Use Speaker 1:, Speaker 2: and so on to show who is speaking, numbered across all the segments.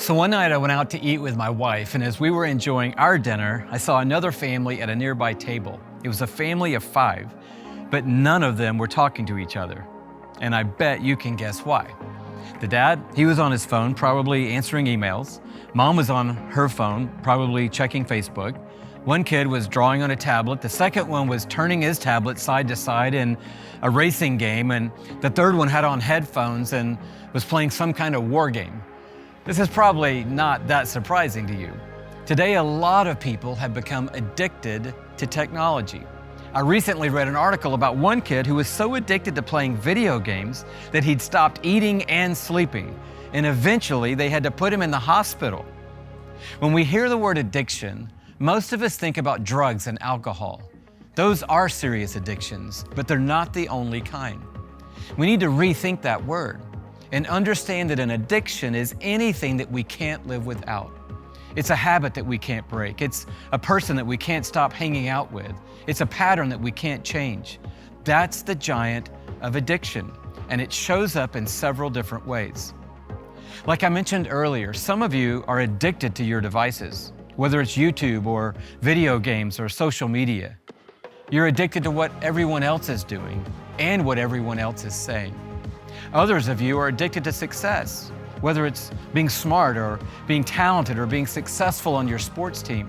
Speaker 1: So one night I went out to eat with my wife, and as we were enjoying our dinner, I saw another family at a nearby table. It was a family of 5, but none of them were talking to each other. And I bet you can guess why. The dad, he was on his phone, probably answering emails. Mom was on her phone, probably checking Facebook. One kid was drawing on a tablet. The second one was turning his tablet side to side in a racing game. And the third one had on headphones and was playing some kind of war game. This is probably not that surprising to you. Today, a lot of people have become addicted to technology. I recently read an article about one kid who was so addicted to playing video games that he'd stopped eating and sleeping, and eventually they had to put him in the hospital. When we hear the word addiction, most of us think about drugs and alcohol. Those are serious addictions, but they're not the only kind. We need to rethink that word and understand that an addiction is anything that we can't live without. It's a habit that we can't break. It's a person that we can't stop hanging out with. It's a pattern that we can't change. That's the giant of addiction, and it shows up in several different ways. Like I mentioned earlier, some of you are addicted to your devices, whether it's YouTube or video games or social media. You're addicted to what everyone else is doing and what everyone else is saying. Others of you are addicted to success, whether it's being smart or being talented or being successful on your sports team.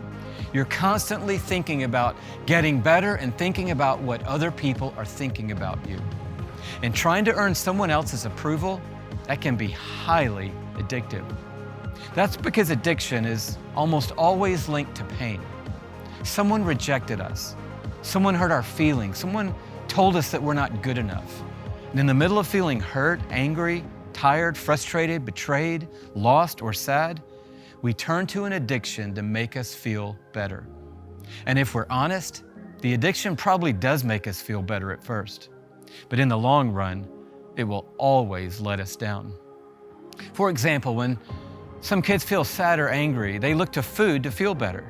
Speaker 1: You're constantly thinking about getting better and thinking about what other people are thinking about you. And trying to earn someone else's approval, that can be highly addictive. That's because addiction is almost always linked to pain. Someone rejected us. Someone hurt our feelings. Someone told us that we're not good enough. And in the middle of feeling hurt, angry, tired, frustrated, betrayed, lost, or sad, we turn to an addiction to make us feel better. And if we're honest, the addiction probably does make us feel better at first. But in the long run, it will always let us down. For example, when some kids feel sad or angry, they look to food to feel better.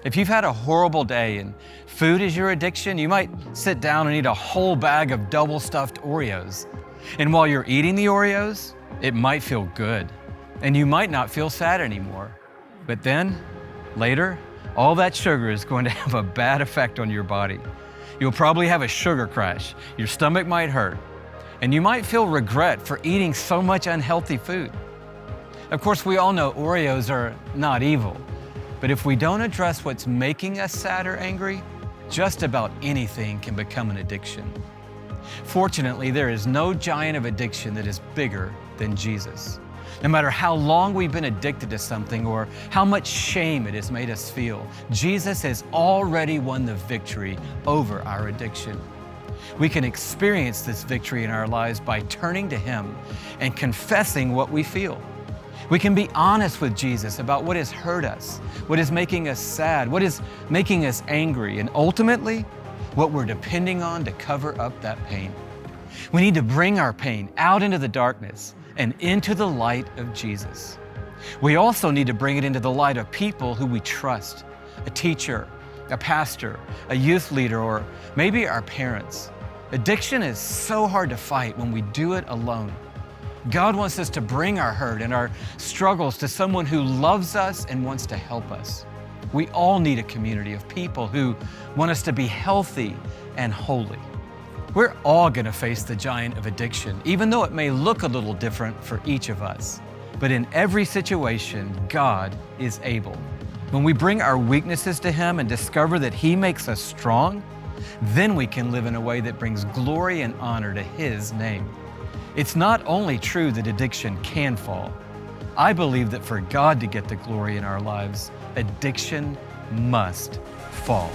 Speaker 1: If you've had a horrible day and food is your addiction, you might sit down and eat a whole bag of double-stuffed Oreos. And while you're eating the Oreos, it might feel good, and you might not feel sad anymore. But then, later, all that sugar is going to have a bad effect on your body. You'll probably have a sugar crash, your stomach might hurt, and you might feel regret for eating so much unhealthy food. Of course, we all know Oreos are not evil, but if we don't address what's making us sad or angry, just about anything can become an addiction. Fortunately, there is no giant of addiction that is bigger than Jesus. No matter how long we've been addicted to something or how much shame it has made us feel, Jesus has already won the victory over our addiction. We can experience this victory in our lives by turning to Him and confessing what we feel. We can be honest with Jesus about what has hurt us, what is making us sad, what is making us angry, and ultimately, what we're depending on to cover up that pain. We need to bring our pain out into the darkness and into the light of Jesus. We also need to bring it into the light of people who we trust, a teacher, a pastor, a youth leader, or maybe our parents. Addiction is so hard to fight when we do it alone. God wants us to bring our hurt and our struggles to someone who loves us and wants to help us. We all need a community of people who want us to be healthy and holy. We're all going to face the giant of addiction, even though it may look a little different for each of us. But in every situation, God is able. When we bring our weaknesses to Him and discover that He makes us strong, then we can live in a way that brings glory and honor to His name. It's not only true that addiction can fall. I believe that for God to get the glory in our lives, addiction must fall.